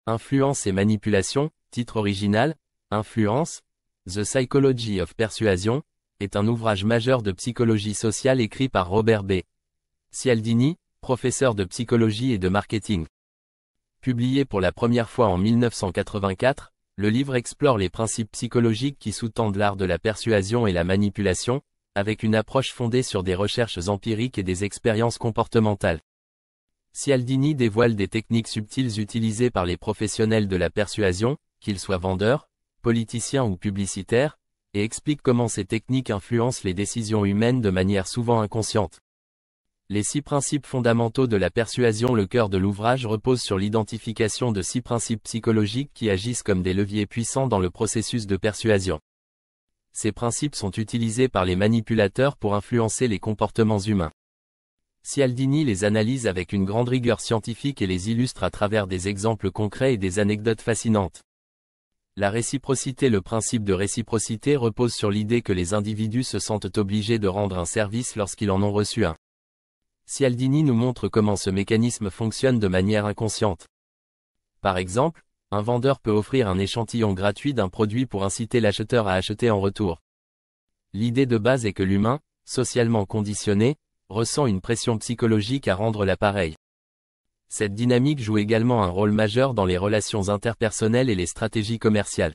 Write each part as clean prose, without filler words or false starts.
Influence et manipulation, titre original, Influence, The Psychology of Persuasion, est un ouvrage majeur de psychologie sociale écrit par Robert B. Cialdini, professeur de psychologie et de marketing. Publié pour la première fois en 1984, le livre explore les principes psychologiques qui sous-tendent l'art de la persuasion et la manipulation, avec une approche fondée sur des recherches empiriques et des expériences comportementales. Cialdini dévoile des techniques subtiles utilisées par les professionnels de la persuasion, qu'ils soient vendeurs, politiciens ou publicitaires, et explique comment ces techniques influencent les décisions humaines de manière souvent inconsciente. Les 6 principes fondamentaux de la persuasion. Le cœur de l'ouvrage repose sur l'identification de 6 principes psychologiques qui agissent comme des leviers puissants dans le processus de persuasion. Ces principes sont utilisés par les manipulateurs pour influencer les comportements humains. Cialdini les analyse avec une grande rigueur scientifique et les illustre à travers des exemples concrets et des anecdotes fascinantes. La réciprocité. Le principe de réciprocité repose sur l'idée que les individus se sentent obligés de rendre un service lorsqu'ils en ont reçu un. Cialdini nous montre comment ce mécanisme fonctionne de manière inconsciente. Par exemple, un vendeur peut offrir un échantillon gratuit d'un produit pour inciter l'acheteur à acheter en retour. L'idée de base est que l'humain, socialement conditionné, ressent une pression psychologique à rendre l'appareil. Cette dynamique joue également un rôle majeur dans les relations interpersonnelles et les stratégies commerciales.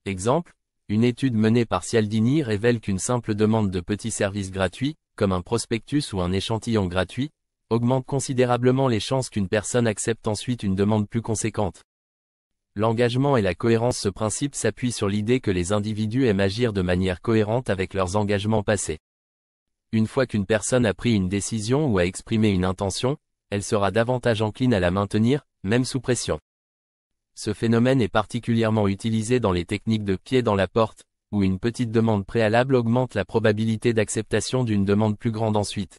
Exemple, une étude menée par Cialdini révèle qu'une simple demande de petits services gratuits, comme un prospectus ou un échantillon gratuit, augmente considérablement les chances qu'une personne accepte ensuite une demande plus conséquente. L'engagement et la cohérence. Ce principe s'appuie sur l'idée que les individus aiment agir de manière cohérente avec leurs engagements passés. Une fois qu'une personne a pris une décision ou a exprimé une intention, elle sera davantage encline à la maintenir, même sous pression. Ce phénomène est particulièrement utilisé dans les techniques de pied dans la porte, où une petite demande préalable augmente la probabilité d'acceptation d'une demande plus grande ensuite.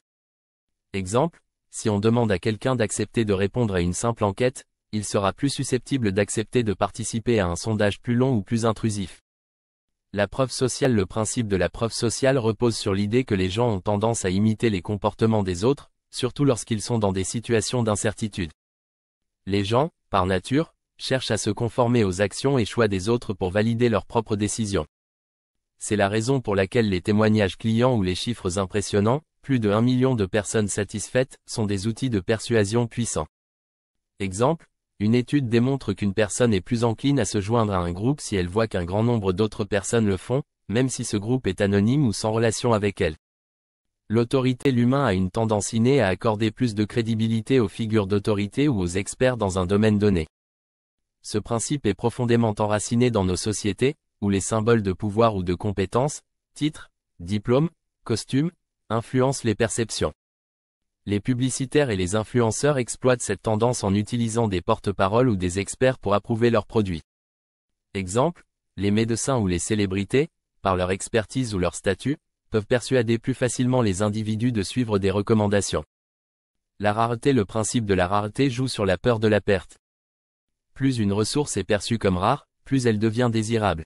Exemple, si on demande à quelqu'un d'accepter de répondre à une simple enquête, il sera plus susceptible d'accepter de participer à un sondage plus long ou plus intrusif. La preuve sociale. Le principe de la preuve sociale repose sur l'idée que les gens ont tendance à imiter les comportements des autres, surtout lorsqu'ils sont dans des situations d'incertitude. Les gens, par nature, cherchent à se conformer aux actions et choix des autres pour valider leurs propres décisions. C'est la raison pour laquelle les témoignages clients ou les chiffres impressionnants, plus de 1 million de personnes satisfaites, sont des outils de persuasion puissants. Exemple, une étude démontre qu'une personne est plus encline à se joindre à un groupe si elle voit qu'un grand nombre d'autres personnes le font, même si ce groupe est anonyme ou sans relation avec elle. L'autorité. L'humain a une tendance innée à accorder plus de crédibilité aux figures d'autorité ou aux experts dans un domaine donné. Ce principe est profondément enraciné dans nos sociétés, où les symboles de pouvoir ou de compétence, titres, diplômes, costumes, influencent les perceptions. Les publicitaires et les influenceurs exploitent cette tendance en utilisant des porte-paroles ou des experts pour approuver leurs produits. Exemple, les médecins ou les célébrités, par leur expertise ou leur statut, peuvent persuader plus facilement les individus de suivre des recommandations. La rareté. Le principe de la rareté joue sur la peur de la perte. Plus une ressource est perçue comme rare, plus elle devient désirable.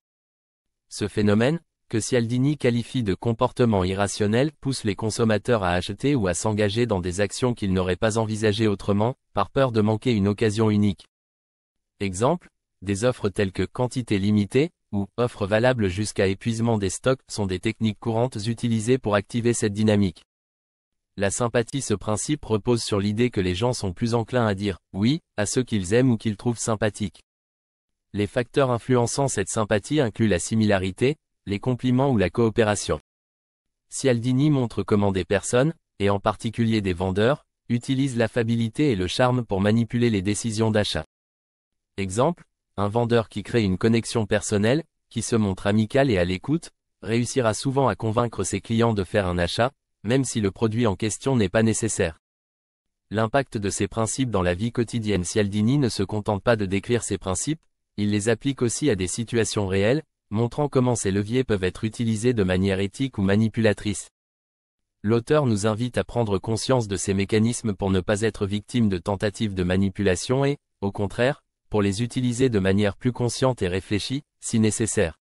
Ce phénomène, que Cialdini qualifie de comportement irrationnel, pousse les consommateurs à acheter ou à s'engager dans des actions qu'ils n'auraient pas envisagées autrement, par peur de manquer une occasion unique. Exemple, des offres telles que quantité limitée, ou offres valables jusqu'à épuisement des stocks sont des techniques courantes utilisées pour activer cette dynamique. La sympathie. Ce principe repose sur l'idée que les gens sont plus enclins à dire « oui » à ceux qu'ils aiment ou qu'ils trouvent sympathiques. Les facteurs influençant cette sympathie incluent la similarité, les compliments ou la coopération. Cialdini montre comment des personnes, et en particulier des vendeurs, utilisent l'affabilité et le charme pour manipuler les décisions d'achat. Exemple, un vendeur qui crée une connexion personnelle, qui se montre amical et à l'écoute, réussira souvent à convaincre ses clients de faire un achat, même si le produit en question n'est pas nécessaire. L'impact de ces principes dans la vie quotidienne. Cialdini ne se contente pas de décrire ces principes, il les applique aussi à des situations réelles, montrant comment ces leviers peuvent être utilisés de manière éthique ou manipulatrice. L'auteur nous invite à prendre conscience de ces mécanismes pour ne pas être victime de tentatives de manipulation et, au contraire, pour les utiliser de manière plus consciente et réfléchie, si nécessaire.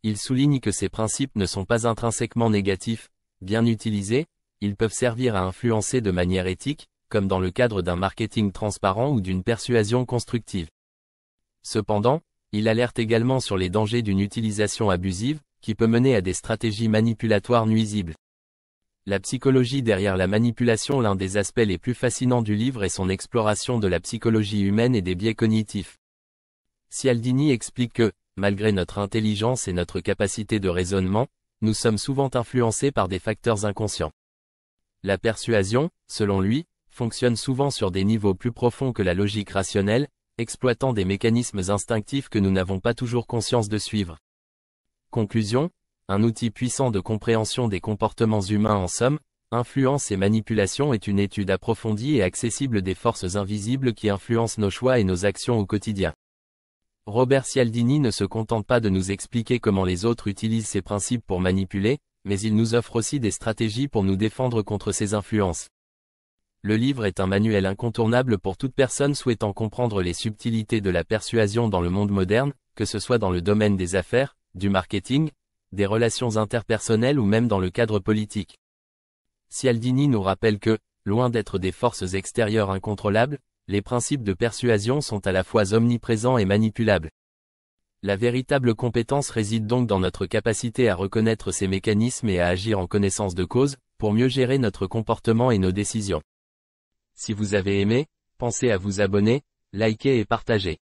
Il souligne que ces principes ne sont pas intrinsèquement négatifs, bien utilisés, ils peuvent servir à influencer de manière éthique, comme dans le cadre d'un marketing transparent ou d'une persuasion constructive. Cependant, il alerte également sur les dangers d'une utilisation abusive, qui peut mener à des stratégies manipulatoires nuisibles. La psychologie derrière la manipulation. L'un des aspects les plus fascinants du livre est son exploration de la psychologie humaine et des biais cognitifs. Cialdini explique que, malgré notre intelligence et notre capacité de raisonnement, nous sommes souvent influencés par des facteurs inconscients. La persuasion, selon lui, fonctionne souvent sur des niveaux plus profonds que la logique rationnelle, exploitant des mécanismes instinctifs que nous n'avons pas toujours conscience de suivre. Conclusion, un outil puissant de compréhension des comportements humains. En somme, Influence et manipulation est une étude approfondie et accessible des forces invisibles qui influencent nos choix et nos actions au quotidien. Robert Cialdini ne se contente pas de nous expliquer comment les autres utilisent ces principes pour manipuler, mais il nous offre aussi des stratégies pour nous défendre contre ces influences. Le livre est un manuel incontournable pour toute personne souhaitant comprendre les subtilités de la persuasion dans le monde moderne, que ce soit dans le domaine des affaires, du marketing, des relations interpersonnelles ou même dans le cadre politique. Cialdini nous rappelle que, loin d'être des forces extérieures incontrôlables, les principes de persuasion sont à la fois omniprésents et manipulables. La véritable compétence réside donc dans notre capacité à reconnaître ces mécanismes et à agir en connaissance de cause, pour mieux gérer notre comportement et nos décisions. Si vous avez aimé, pensez à vous abonner, liker et partager.